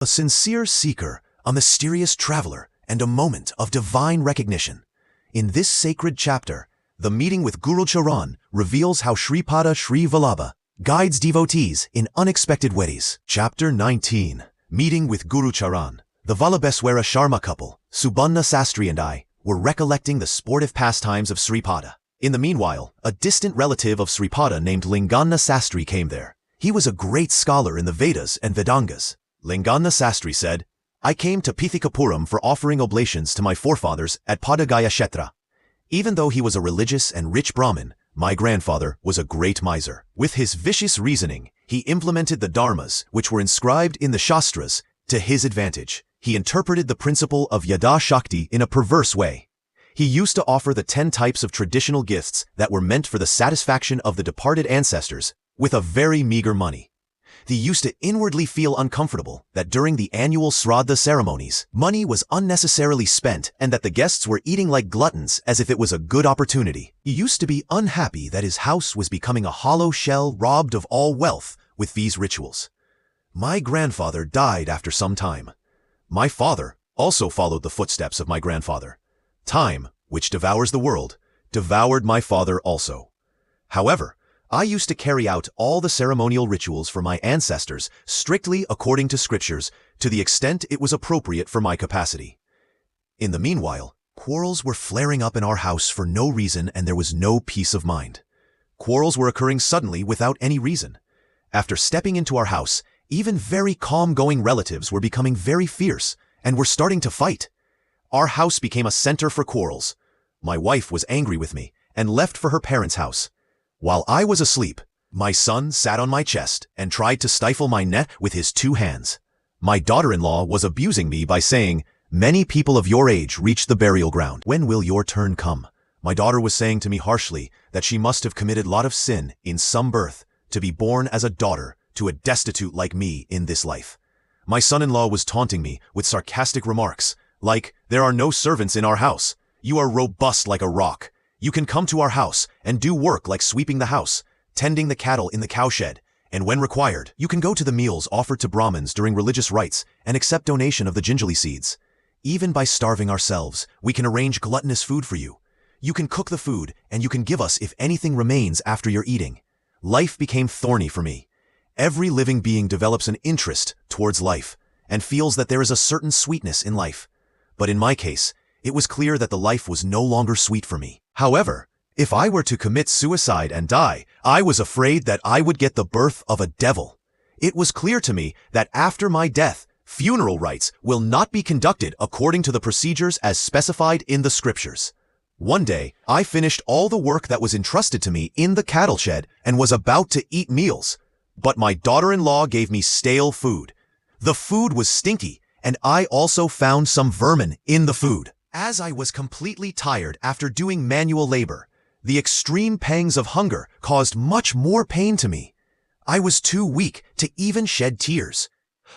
A sincere seeker, a mysterious traveler, and a moment of divine recognition. In this sacred chapter, the meeting with Gurucharan reveals how Sripada Sri Vallabha guides devotees in unexpected ways. Chapter 19. Meeting with Gurucharan. The Vallabheswara Sharma couple, Subanna Sastri and I, were recollecting the sportive pastimes of Sripada. In the meanwhile, a distant relative of Sripada named Lingana Sastri came there. He was a great scholar in the Vedas and Vedangas. Lingana Sastri said, "I came to Pithikapuram for offering oblations to my forefathers at Padagaya Kshetra." Even though he was a religious and rich Brahmin, my grandfather was a great miser. With his vicious reasoning, he implemented the dharmas which were inscribed in the Shastras to his advantage. He interpreted the principle of Yada Shakti in a perverse way. He used to offer the 10 types of traditional gifts that were meant for the satisfaction of the departed ancestors with a very meager money. He used to inwardly feel uncomfortable that during the annual Shraddha ceremonies, money was unnecessarily spent and that the guests were eating like gluttons as if it was a good opportunity. He used to be unhappy that his house was becoming a hollow shell robbed of all wealth with these rituals. My grandfather died after some time. My father also followed the footsteps of my grandfather. Time, which devours the world, devoured my father also. However, I used to carry out all the ceremonial rituals for my ancestors strictly according to scriptures, to the extent it was appropriate for my capacity. In the meanwhile, quarrels were flaring up in our house for no reason and there was no peace of mind. Quarrels were occurring suddenly without any reason. After stepping into our house, even very calm-going relatives were becoming very fierce and were starting to fight. Our house became a center for quarrels. My wife was angry with me and left for her parents' house. While I was asleep, my son sat on my chest and tried to stifle my neck with his 2 hands. My daughter-in-law was abusing me by saying, "Many people of your age reach the burial ground. When will your turn come?" My daughter was saying to me harshly that she must have committed a lot of sin in some birth to be born as a daughter to a destitute like me in this life. My son-in-law was taunting me with sarcastic remarks, like, "There are no servants in our house. You are robust like a rock. You can come to our house and do work like sweeping the house, tending the cattle in the cowshed, and when required, you can go to the meals offered to Brahmins during religious rites and accept donation of the gingerly seeds. Even by starving ourselves, we can arrange gluttonous food for you. You can cook the food and you can give us if anything remains after your eating." Life became thorny for me. Every living being develops an interest towards life and feels that there is a certain sweetness in life. But in my case, it was clear that the life was no longer sweet for me. However, if I were to commit suicide and die, I was afraid that I would get the birth of a devil. It was clear to me that after my death, funeral rites will not be conducted according to the procedures as specified in the scriptures. One day, I finished all the work that was entrusted to me in the cattle shed and was about to eat meals. But my daughter-in-law gave me stale food. The food was stinky, and I also found some vermin in the food. As I was completely tired after doing manual labor, the extreme pangs of hunger caused much more pain to me. I was too weak to even shed tears.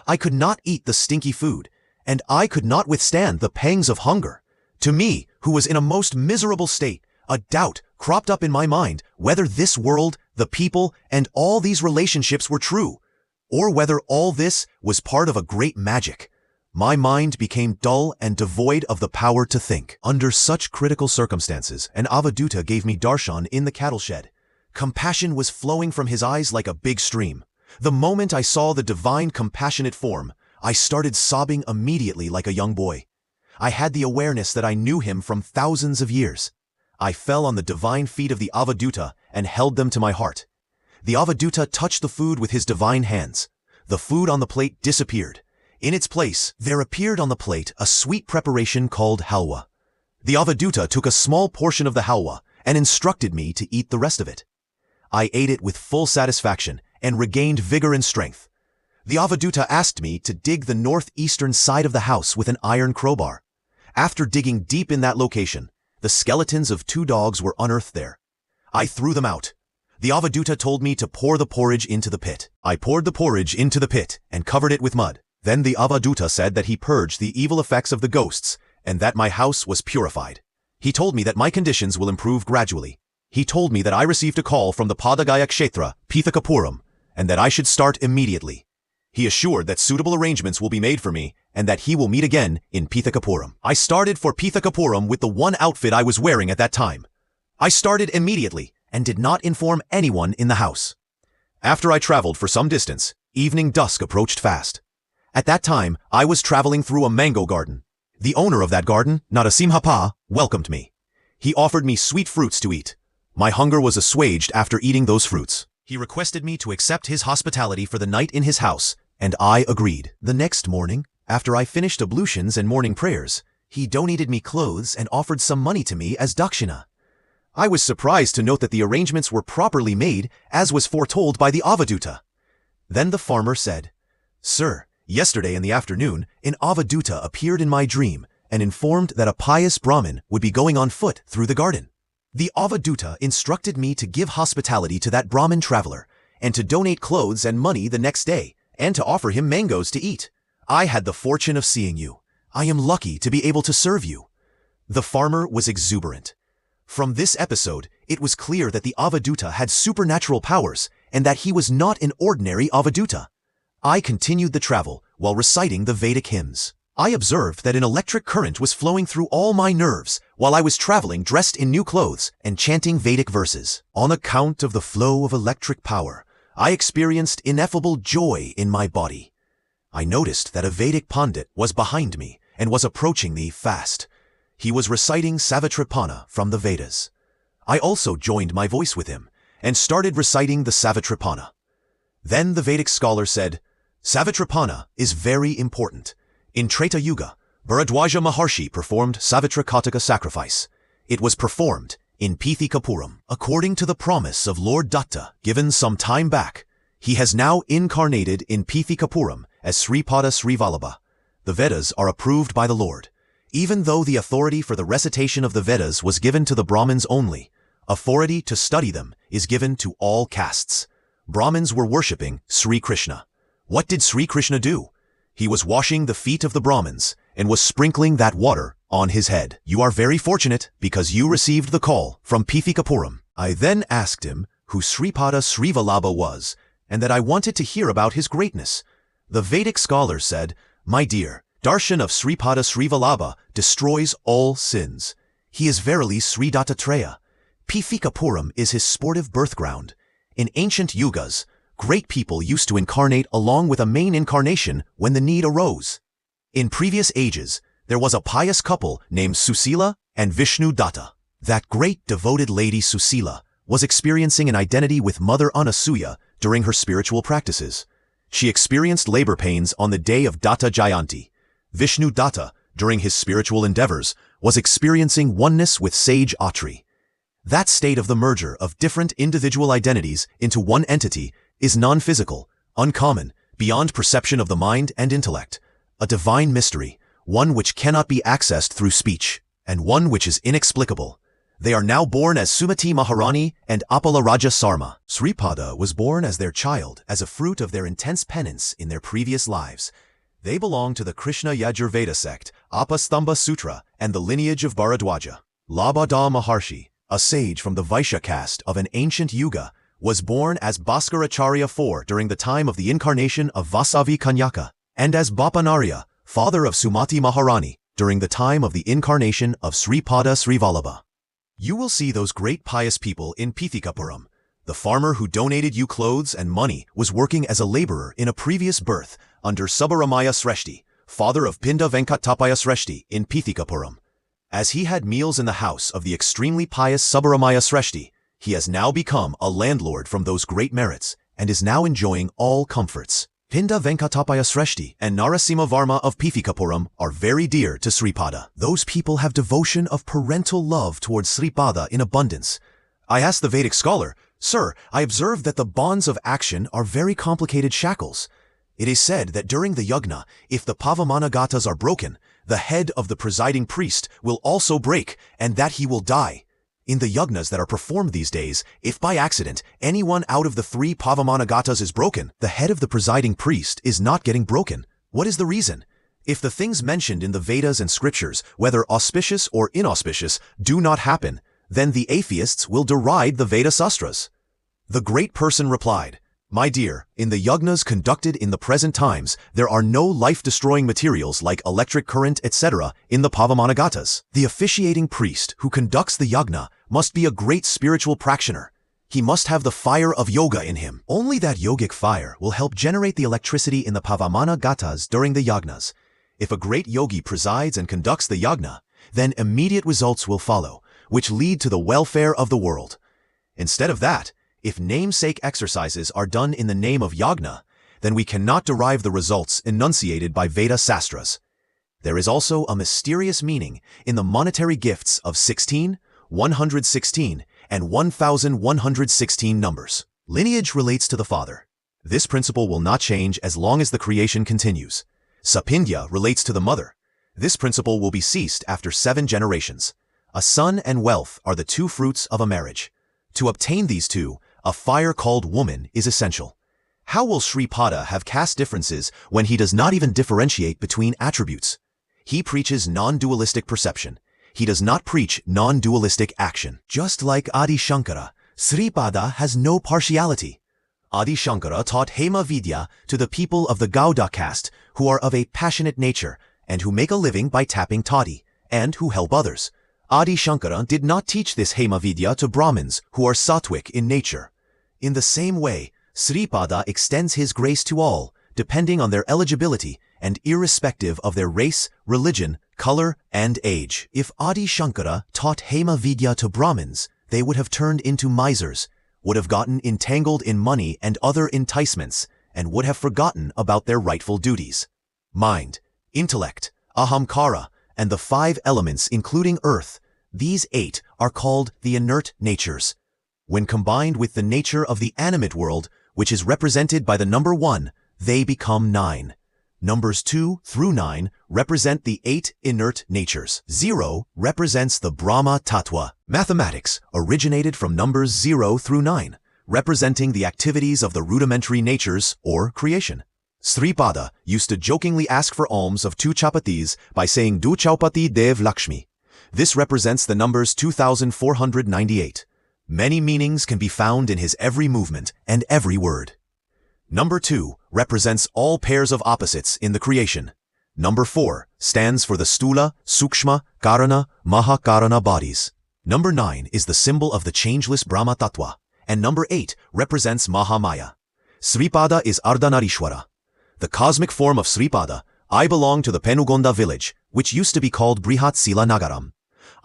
I could not eat the stinky food, and I could not withstand the pangs of hunger. To me, who was in a most miserable state, a doubt cropped up in my mind whether this world, the people, and all these relationships were true, or whether all this was part of a great magic. My mind became dull and devoid of the power to think. Under such critical circumstances, an avadhuta gave me darshan in the cattle shed. Compassion was flowing from his eyes like a big stream. The moment I saw the divine compassionate form, I started sobbing immediately like a young boy. I had the awareness that I knew him from thousands of years. I fell on the divine feet of the avadhuta and held them to my heart. The avadhuta touched the food with his divine hands. The food on the plate disappeared. In its place, there appeared on the plate a sweet preparation called halwa. The avadhuta took a small portion of the halwa and instructed me to eat the rest of it. I ate it with full satisfaction and regained vigor and strength. The avadhuta asked me to dig the northeastern side of the house with an iron crowbar. After digging deep in that location, the skeletons of 2 dogs were unearthed there. I threw them out. The avadhuta told me to pour the porridge into the pit. I poured the porridge into the pit and covered it with mud. Then the avadhuta said that he purged the evil effects of the ghosts and that my house was purified. He told me that my conditions will improve gradually. He told me that I received a call from the Padagaya Kshetra, Pithikapuram, and that I should start immediately. He assured that suitable arrangements will be made for me and that he will meet again in Pithakapuram. I started for Pithakapuram with the one outfit I was wearing at that time. I started immediately and did not inform anyone in the house. After I traveled for some distance, evening dusk approached fast. At that time, I was traveling through a mango garden. The owner of that garden, Narasimhappa, welcomed me. He offered me sweet fruits to eat. My hunger was assuaged after eating those fruits. He requested me to accept his hospitality for the night in his house, and I agreed. The next morning, after I finished ablutions and morning prayers, he donated me clothes and offered some money to me as dakshina. I was surprised to note that the arrangements were properly made, as was foretold by the Avaduta. Then the farmer said, "Sir, yesterday in the afternoon, an Avaduta appeared in my dream and informed that a pious Brahmin would be going on foot through the garden. The Avaduta instructed me to give hospitality to that Brahmin traveler and to donate clothes and money the next day and to offer him mangoes to eat. I had the fortune of seeing you. I am lucky to be able to serve you." The farmer was exuberant. From this episode, it was clear that the Avaduta had supernatural powers and that he was not an ordinary Avaduta. I continued the travel while reciting the Vedic hymns. I observed that an electric current was flowing through all my nerves while I was traveling dressed in new clothes and chanting Vedic verses. On account of the flow of electric power, I experienced ineffable joy in my body. I noticed that a Vedic Pandit was behind me and was approaching me fast. He was reciting Savitripana from the Vedas. I also joined my voice with him and started reciting the Savitripana. Then the Vedic scholar said, "Savitripana is very important. In Treta Yuga, Bharadwaja Maharshi performed Savitrakataka sacrifice. It was performed in Pithikapuram. According to the promise of Lord Datta given some time back, he has now incarnated in Pithikapuram as Sripada Sri Vallabha. The Vedas are approved by the Lord. Even though the authority for the recitation of the Vedas was given to the Brahmins only, authority to study them is given to all castes. Brahmins were worshipping Sri Krishna. What did Sri Krishna do? He was washing the feet of the Brahmins and was sprinkling that water on his head. You are very fortunate because you received the call from Pithikapuram." I then asked him who Sripada Sri Vallabha was and that I wanted to hear about his greatness. The Vedic scholar said, "My dear, darshan of Sripada Sri Vallabha destroys all sins. He is verily Sri Dattatreya. Pithikapuram is his sportive birthground. In ancient yugas, great people used to incarnate along with a main incarnation when the need arose. In previous ages, there was a pious couple named Susila and Vishnu Datta. That great devoted lady Susila was experiencing an identity with Mother Anasuya during her spiritual practices. She experienced labor pains on the day of Datta Jayanti. Vishnu Datta, during his spiritual endeavors, was experiencing oneness with sage Atri. That state of the merger of different individual identities into one entity is non-physical, uncommon, beyond perception of the mind and intellect, a divine mystery, one which cannot be accessed through speech, and one which is inexplicable. They are now born as Sumati Maharani and Apala Raja Sarma. Sripada was born as their child as a fruit of their intense penance in their previous lives. They belong to the Krishna Yajurveda sect, Apastamba Sutra, and the lineage of Bharadwaja. Labhada Maharshi, a sage from the Vaishya caste of an ancient yuga, was born as Bhaskaracharya IV during the time of the incarnation of Vasavi Kanyaka, and as Bapanarya, father of Sumati Maharani, during the time of the incarnation of Sripada Sri Vallabha. You will see those great pious people in Pithikapuram. The farmer who donated you clothes and money was working as a laborer in a previous birth under Subbaramaya Sreshti, father of Pinda Venkatapaya Sreshti in Pithikapuram. As he had meals in the house of the extremely pious Subbaramaya Sreshti, he has now become a landlord from those great merits and is now enjoying all comforts. Pinda Venkatapaya Sreshti and Narasimha Varma of Pithikapuram are very dear to Sripada. Those people have devotion of parental love towards Sripada in abundance. I asked the Vedic scholar, "Sir, I observed that the bonds of action are very complicated shackles. It is said that during the yagna, if the Pavamanagatas are broken, the head of the presiding priest will also break and that he will die. In the yagnas that are performed these days, if by accident anyone out of the 3 Pavamanagatas is broken, the head of the presiding priest is not getting broken. What is the reason? If the things mentioned in the Vedas and scriptures, whether auspicious or inauspicious, do not happen, then the atheists will deride the Veda Sastras." The great person replied, My dear, in the yagnas conducted in the present times, there are no life-destroying materials like electric current, etc. in the Pavamanagatas. The officiating priest who conducts the yagna must be a great spiritual practitioner. He must have the fire of yoga in him. Only that yogic fire will help generate the electricity in the Pavamanagatas during the yagnas. If a great yogi presides and conducts the yagna, then immediate results will follow, which lead to the welfare of the world. Instead of that, if namesake exercises are done in the name of yagna, then we cannot derive the results enunciated by Veda Sastras. There is also a mysterious meaning in the monetary gifts of 16, 116, and 1116 numbers. Lineage relates to the father. This principle will not change as long as the creation continues. Sapindya relates to the mother. This principle will be ceased after 7 generations. A son and wealth are the 2 fruits of a marriage. To obtain these 2, a fire called woman is essential. How will Sripada have caste differences when he does not even differentiate between attributes? He preaches non-dualistic perception. He does not preach non-dualistic action. Just like Adi Shankara, Sripada has no partiality. Adi Shankara taught Hema Vidya to the people of the Gauda caste who are of a passionate nature and who make a living by tapping toddy, and who help others. Adi Shankara did not teach this Hema Vidya to Brahmins who are sattvic in nature. In the same way, Sripada extends his grace to all, depending on their eligibility and irrespective of their race, religion, color, and age. If Adi Shankara taught Hema Vidya to Brahmins, they would have turned into misers, would have gotten entangled in money and other enticements, and would have forgotten about their rightful duties. Mind, intellect, ahamkara, and the 5 elements including earth, these 8 are called the inert natures. When combined with the nature of the animate world, which is represented by the number 1, they become 9. Numbers 2 through 9 represent the 8 inert natures. 0 represents the Brahma Tattva. Mathematics originated from numbers 0 through 9, representing the activities of the rudimentary natures or creation. Sripada used to jokingly ask for alms of 2 chapatis by saying Du Chaupati Dev Lakshmi. This represents the numbers 2498. Many meanings can be found in his every movement and every word. Number 2 represents all pairs of opposites in the creation. Number 4 stands for the Stula, Sukshma, Karana, Mahakarana bodies. Number 9 is the symbol of the changeless Brahma Tattva, and number 8 represents Mahamaya. Sripada is Ardhanarishwara. The cosmic form of Sripada. I belong to the Penugonda village, which used to be called Brihat Sila Nagaram.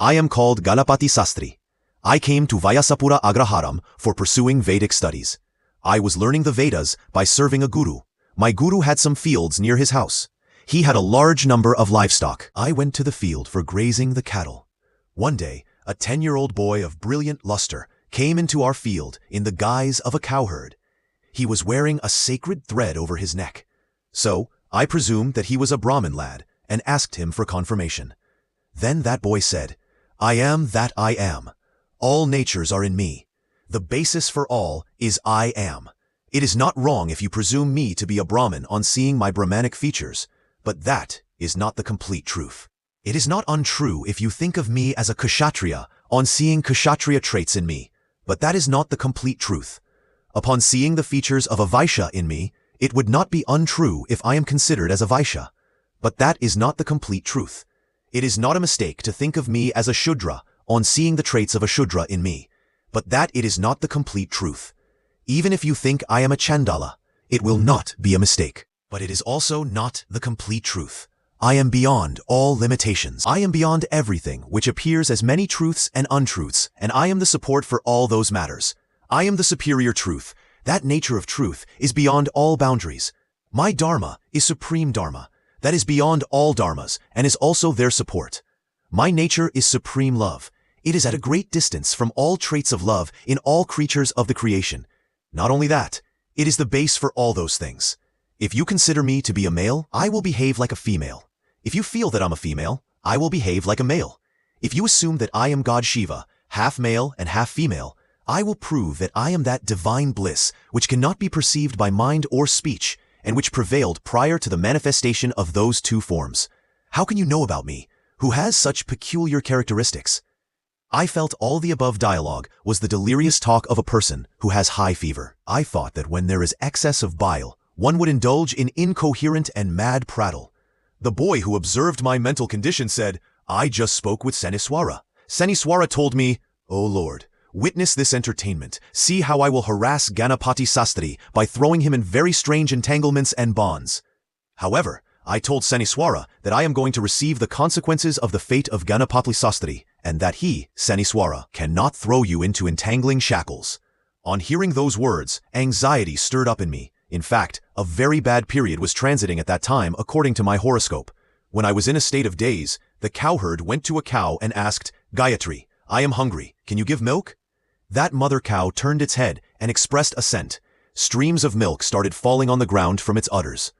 I am called Galapati Sastri. I came to Vyasapura Agraharam for pursuing Vedic studies. I was learning the Vedas by serving a guru. My guru had some fields near his house. He had a large number of livestock. I went to the field for grazing the cattle. One day, a 10-year-old boy of brilliant luster came into our field in the guise of a cowherd. He was wearing a sacred thread over his neck. So, I presumed that he was a Brahmin lad and asked him for confirmation. Then that boy said, I am that I am. All natures are in me. The basis for all is I am. It is not wrong if you presume me to be a Brahmin on seeing my Brahmanic features, but that is not the complete truth. It is not untrue if you think of me as a Kshatriya on seeing Kshatriya traits in me, but that is not the complete truth. Upon seeing the features of a Vaishya in me, it would not be untrue if I am considered as a Vaishya, but that is not the complete truth. It is not a mistake to think of me as a Shudra on seeing the traits of a Shudra in me, but that it is not the complete truth. Even if you think I am a Chandala, it will not be a mistake. But it is also not the complete truth. I am beyond all limitations. I am beyond everything which appears as many truths and untruths, and I am the support for all those matters. I am the superior truth. That nature of truth is beyond all boundaries. My Dharma is supreme Dharma, that is beyond all Dharmas and is also their support. My nature is supreme love. It is at a great distance from all traits of love in all creatures of the creation. Not only that, it is the base for all those things. If you consider me to be a male, I will behave like a female. If you feel that I'm a female, I will behave like a male. If you assume that I am God Shiva, half male and half female, I will prove that I am that divine bliss which cannot be perceived by mind or speech, and which prevailed prior to the manifestation of those 2 forms. How can you know about me, who has such peculiar characteristics? I felt all the above dialogue was the delirious talk of a person who has high fever. I thought that when there is excess of bile, one would indulge in incoherent and mad prattle. The boy who observed my mental condition said, "I just spoke with Seniswara. Seniswara told me, 'O Lord, witness this entertainment. See how I will harass Ganapati Sastri by throwing him in very strange entanglements and bonds.' However, I told Seniswara that I am going to receive the consequences of the fate of Ganapati Sastri, and that he, Seniswara, cannot throw you into entangling shackles." On hearing those words, anxiety stirred up in me. In fact, a very bad period was transiting at that time according to my horoscope. When I was in a state of daze, the cowherd went to a cow and asked, "Gayatri, I am hungry. Can you give milk?" That mother cow turned its head and expressed assent. Streams of milk started falling on the ground from its udders.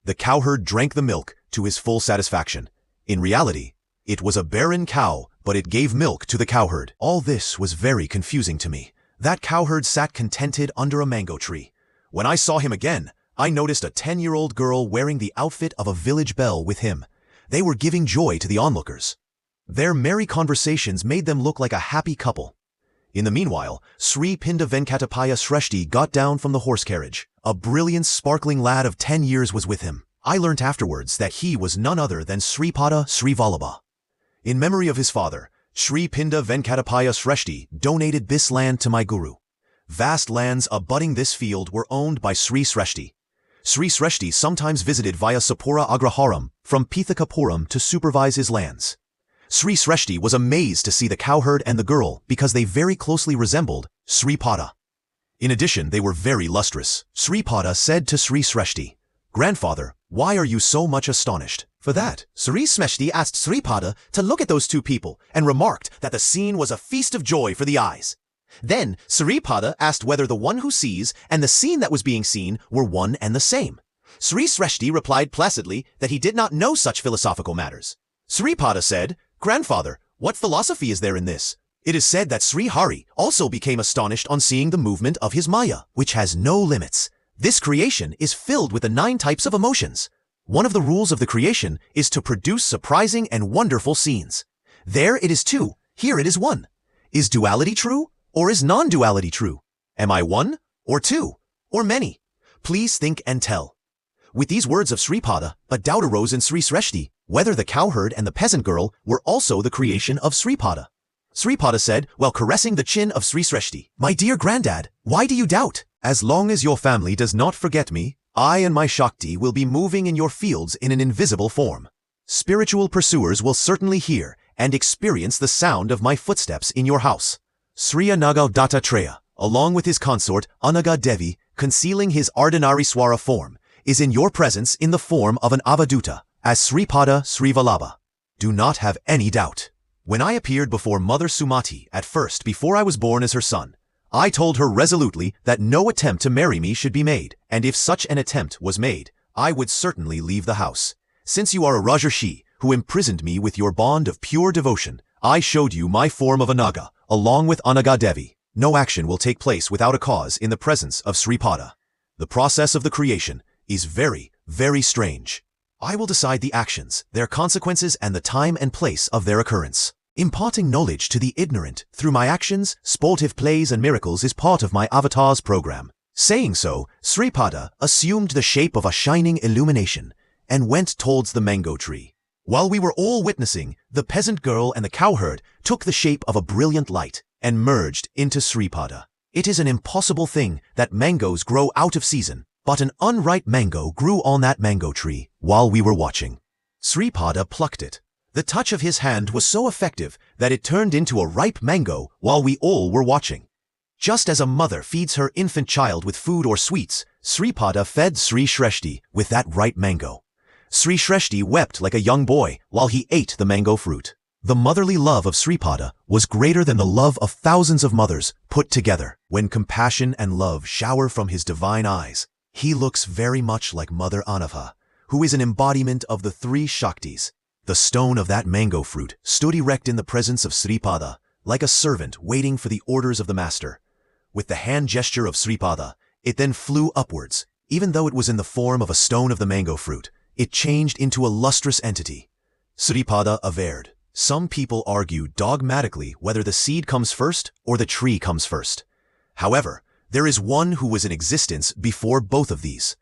The cowherd drank the milk to his full satisfaction. In reality, it was a barren cow, but it gave milk to the cowherd. All this was very confusing to me. That cowherd sat contented under a mango tree. When I saw him again, I noticed a 10-year-old girl wearing the outfit of a village belle with him. They were giving joy to the onlookers. Their merry conversations made them look like a happy couple. In the meanwhile, Sripada Venkatapaya Sreshti got down from the horse carriage. A brilliant, sparkling lad of 10 years was with him. I learnt afterwards that he was none other than Sripada Sri Vallabha. In memory of his father, Sripada Venkatapaya Sreshti donated this land to my guru. Vast lands abutting this field were owned by Sri Sreshti. Sri Sreshti sometimes visited via Sapura Agraharam from Pithakapuram to supervise his lands. Sri Sreshti was amazed to see the cowherd and the girl because they very closely resembled Sripada. In addition, they were very lustrous. Sripada said to Sri Sreshti, "Grandfather, why are you so much astonished?" For that, Sri Sreshti asked Sripada to look at those two people and remarked that the scene was a feast of joy for the eyes. Then Sripada asked whether the one who sees and the scene that was being seen were one and the same. Sri Sreshti replied placidly that he did not know such philosophical matters. Sripada said, "Grandfather, what philosophy is there in this?" It is said that Sri Hari also became astonished on seeing the movement of his Maya, which has no limits. This creation is filled with the 9 types of emotions. One of the rules of the creation is to produce surprising and wonderful scenes. There it is 2, here it is 1. Is duality true, or is non-duality true? Am I 1, or 2, or many? Please think and tell. With these words of Sripada, a doubt arose in Sri Sreshti, whether the cowherd and the peasant girl were also the creation of Sripada. Sripada said, while caressing the chin of Sri Sreshti, "My dear granddad, why do you doubt? As long as your family does not forget me, I and my Shakti will be moving in your fields in an invisible form. Spiritual pursuers will certainly hear and experience the sound of my footsteps in your house." Sri Anaga Dattatreya, along with his consort Anaga Devi, concealing his Ardhanarishwara form, is in your presence in the form of an Avaduta, as Sripada Sri Vallabha. Do not have any doubt. When I appeared before Mother Sumati at first before I was born as her son, I told her resolutely that no attempt to marry me should be made, and if such an attempt was made, I would certainly leave the house. Since you are a Rajarshi who imprisoned me with your bond of pure devotion, I showed you my form of Anaga, along with Anaga Devi. No action will take place without a cause in the presence of Sripada. The process of the creation is very, very strange. I will decide the actions, their consequences, and the time and place of their occurrence. Imparting knowledge to the ignorant through my actions, sportive plays, and miracles is part of my avatar's program. Saying so, Sripada assumed the shape of a shining illumination and went towards the mango tree. While we were all witnessing, the peasant girl and the cowherd took the shape of a brilliant light and merged into Sripada. It is an impossible thing that mangoes grow out of season, but an unripe mango grew on that mango tree while we were watching. Sripada plucked it. The touch of his hand was so effective that it turned into a ripe mango while we all were watching. Just as a mother feeds her infant child with food or sweets, Sripada fed Sri Sreshti with that ripe mango. Sri Sreshti wept like a young boy while he ate the mango fruit. The motherly love of Sripada was greater than the love of thousands of mothers put together. When compassion and love shower from his divine eyes, he looks very much like Mother Anava, who is an embodiment of the 3 Shaktis. The stone of that mango fruit stood erect in the presence of Sripada, like a servant waiting for the orders of the master. With the hand gesture of Sripada, it then flew upwards. Even though it was in the form of a stone of the mango fruit, it changed into a lustrous entity. Sripada averred, Some people argue dogmatically whether the seed comes first or the tree comes first. However, there is one who was in existence before both of these.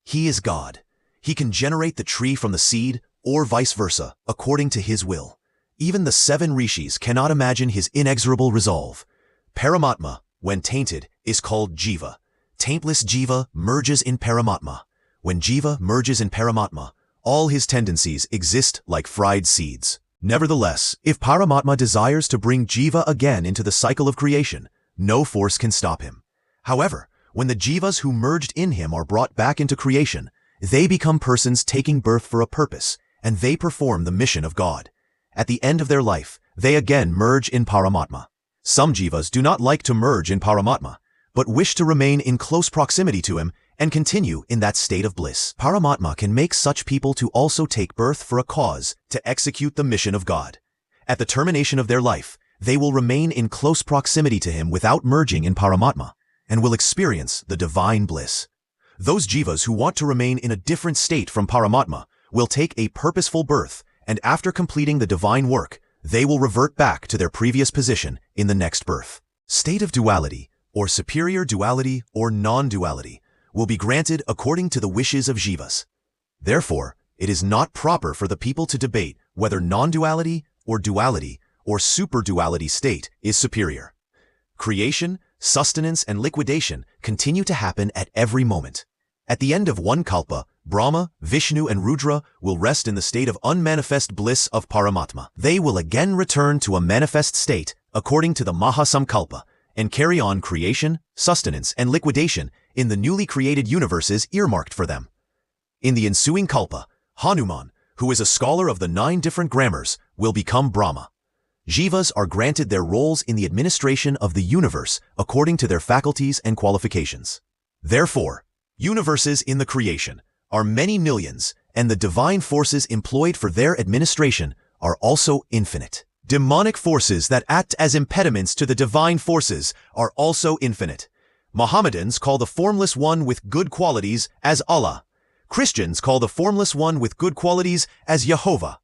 He is God. He can generate the tree from the seed, or vice versa, according to his will. Even the 7 rishis cannot imagine his inexorable resolve. Paramatma, when tainted, is called jiva. Taintless jiva merges in Paramatma. When jiva merges in Paramatma, all his tendencies exist like fried seeds. Nevertheless, if Paramatma desires to bring jiva again into the cycle of creation, no force can stop him. However, when the jivas who merged in him are brought back into creation, they become persons taking birth for a purpose, and they perform the mission of God. At the end of their life, they again merge in Paramatma. Some jivas do not like to merge in Paramatma, but wish to remain in close proximity to him and continue in that state of bliss. Paramatma can make such people to also take birth for a cause to execute the mission of God. At the termination of their life, they will remain in close proximity to him without merging in Paramatma, and will experience the divine bliss. Those jivas who want to remain in a different state from Paramatma will take a purposeful birth, and after completing the divine work, they will revert back to their previous position in the next birth. State of duality, or superior duality or non-duality, will be granted according to the wishes of jivas. Therefore, it is not proper for the people to debate whether non-duality or super-duality state is superior. Creation, sustenance, and liquidation continue to happen at every moment. At the end of one kalpa, Brahma, Vishnu, and Rudra will rest in the state of unmanifest bliss of Paramatma. They will again return to a manifest state according to the Mahasamkalpa and carry on creation, sustenance, and liquidation in the newly created universes earmarked for them. In the ensuing kalpa, Hanuman, who is a scholar of the 9 different grammars, will become Brahma. Jivas are granted their roles in the administration of the universe according to their faculties and qualifications. Therefore, universes in the creation are many millions, and the divine forces employed for their administration are also infinite. Demonic forces that act as impediments to the divine forces are also infinite. Mohammedans call the formless one with good qualities as Allah. Christians call the formless one with good qualities as Jehovah.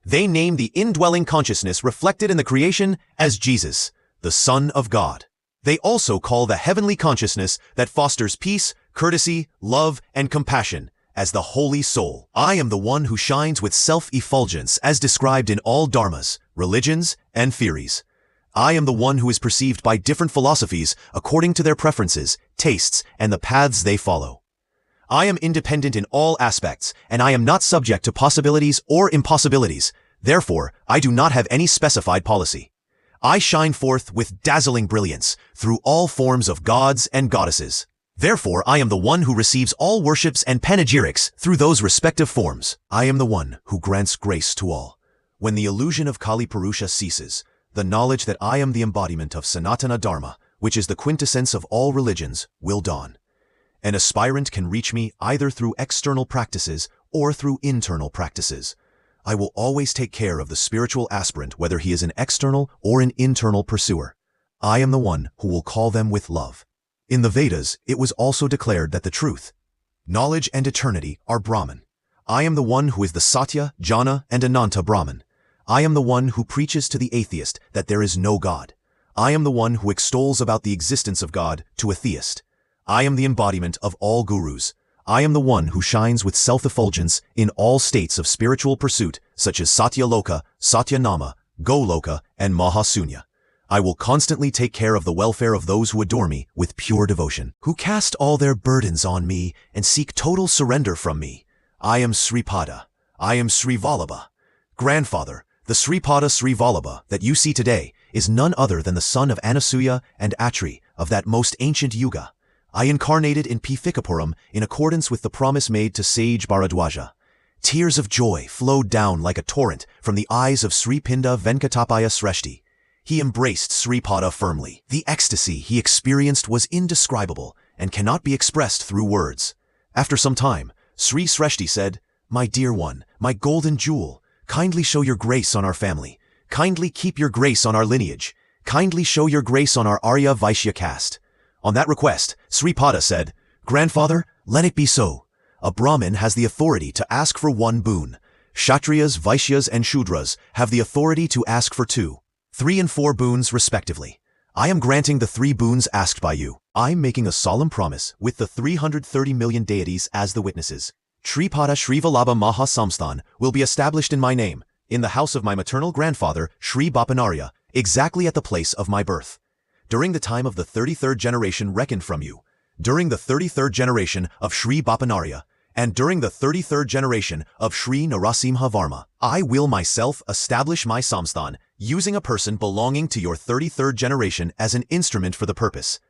They name the indwelling consciousness reflected in the creation as Jesus, the Son of God. They also call the heavenly consciousness that fosters peace, courtesy, love, and compassion as the Holy Soul. I am the one who shines with self-effulgence as described in all dharmas, religions, and theories. I am the one who is perceived by different philosophies according to their preferences, tastes, and the paths they follow. I am independent in all aspects, and I am not subject to possibilities or impossibilities. Therefore, I do not have any specified policy. I shine forth with dazzling brilliance through all forms of gods and goddesses. Therefore, I am the one who receives all worships and panegyrics through those respective forms. I am the one who grants grace to all. When the illusion of Kali Purusha ceases, the knowledge that I am the embodiment of Sanatana Dharma, which is the quintessence of all religions, will dawn. An aspirant can reach me either through external practices or through internal practices. I will always take care of the spiritual aspirant whether he is an external or an internal pursuer. I am the one who will call them with love. In the Vedas, it was also declared that the truth, knowledge, and eternity are Brahman. I am the one who is the Satya, Jnana, and Ananta Brahman. I am the one who preaches to the atheist that there is no God. I am the one who extols about the existence of God to a theist. I am the embodiment of all gurus. I am the one who shines with self-effulgence in all states of spiritual pursuit, such as Satyaloka, Satyanama, Goloka, and Mahasunya. I will constantly take care of the welfare of those who adore me with pure devotion, who cast all their burdens on me and seek total surrender from me. I am Sripada. I am Srivallabha. Grandfather, the Sripada Sri Vallabha that you see today is none other than the son of Anasuya and Atri of that most ancient Yuga. I incarnated in Pithikapuram in accordance with the promise made to sage Bharadwaja. Tears of joy flowed down like a torrent from the eyes of Sripinda Venkatapaya Sreshti. He embraced Sripada firmly. The ecstasy he experienced was indescribable and cannot be expressed through words. After some time, Sri Sreshti said, "My dear one, my golden jewel, kindly show your grace on our family. Kindly keep your grace on our lineage. Kindly show your grace on our Arya Vaishya caste." On that request, Sripada said, "Grandfather, let it be so. A Brahmin has the authority to ask for one boon. Kshatriyas, Vaishyas, and Shudras have the authority to ask for 2, 3, and 4 boons respectively. I am granting the 3 boons asked by you. I'm making a solemn promise with the 330 million deities as the witnesses. Sripada Sri Vallabha Mahasamsthan will be established in my name, in the house of my maternal grandfather, Sri Bapanarya, exactly at the place of my birth. During the time of the 33rd generation reckoned from you, during the 33rd generation of Sri Bapanarya, and during the 33rd generation of Sri Narasimha Varma, I will myself establish my samsthan, using a person belonging to your 33rd generation as an instrument for the purpose.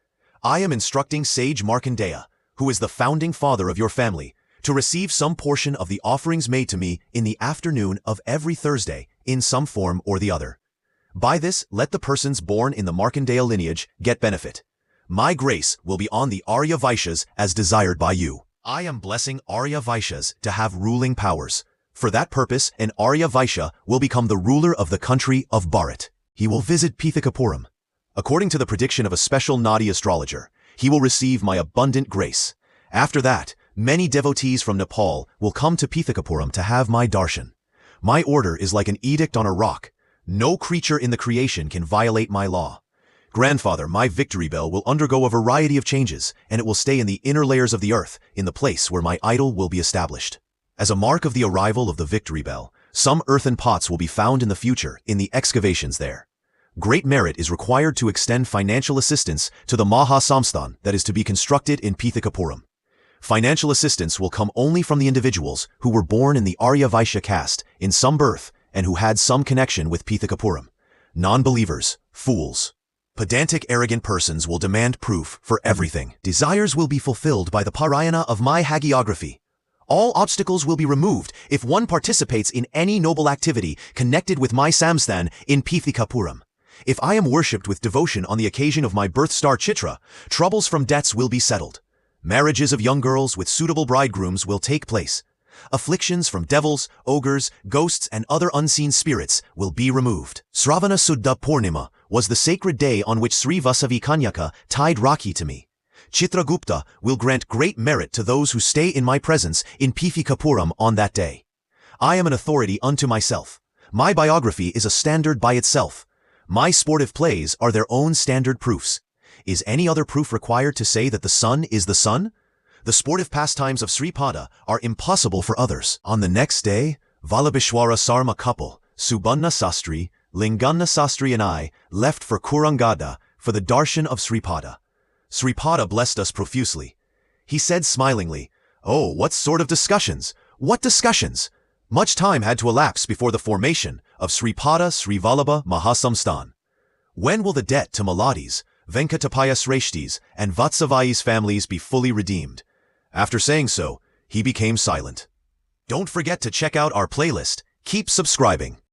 I am instructing sage Markandeya, who is the founding father of your family, to receive some portion of the offerings made to me in the afternoon of every Thursday, in some form or the other. By this, let the persons born in the Markandeya lineage get benefit. My grace will be on the Arya Vaishyas as desired by you. I am blessing Arya Vaishyas to have ruling powers. For that purpose, an Arya Vaishya will become the ruler of the country of Bharat. He will visit Pithakapuram. According to the prediction of a special Nadi astrologer, he will receive my abundant grace. After that, many devotees from Nepal will come to Pithakapuram to have my darshan. My order is like an edict on a rock. No creature in the creation can violate my law. Grandfather, my victory bell will undergo a variety of changes, and it will stay in the inner layers of the earth, in the place where my idol will be established. As a mark of the arrival of the victory bell, some earthen pots will be found in the future in the excavations there. Great merit is required to extend financial assistance to the Maha Samsthan that is to be constructed in Pithakapuram. Financial assistance will come only from the individuals who were born in the Arya Vaishya caste in some birth and who had some connection with Pithakapuram. Non-believers, fools, pedantic arrogant persons will demand proof for everything. Desires will be fulfilled by the parayana of my hagiography. All obstacles will be removed if one participates in any noble activity connected with my samsthan in Pithakapuram. If I am worshipped with devotion on the occasion of my birth star Chitra, troubles from debts will be settled. Marriages of young girls with suitable bridegrooms will take place. Afflictions from devils, ogres, ghosts, and other unseen spirits will be removed. Sravana Suddha Purnima was the sacred day on which Sri Vasavi Kanyaka tied Rakhi to me. Chitragupta will grant great merit to those who stay in my presence in Pithakapuram on that day. I am an authority unto myself. My biography is a standard by itself. My sportive plays are their own standard proofs. Is any other proof required to say that the sun is the sun? The sportive pastimes of Sripada are impossible for others. On the next day, Vallabheshwara Sarma couple, Subanna Sastri, Linganna Sastri and I left for Kurangada for the darshan of Sripada. Sripada blessed us profusely. He said smilingly, "Oh, what sort of discussions? What discussions?" Much time had to elapse before the formation of Sripada Sri Vallabha Mahasamsthan. When will the debt to Maladis, Venkatapaya Sreshtis, and Vatsavai's families be fully redeemed? After saying so, he became silent. Don't forget to check out our playlist. Keep subscribing.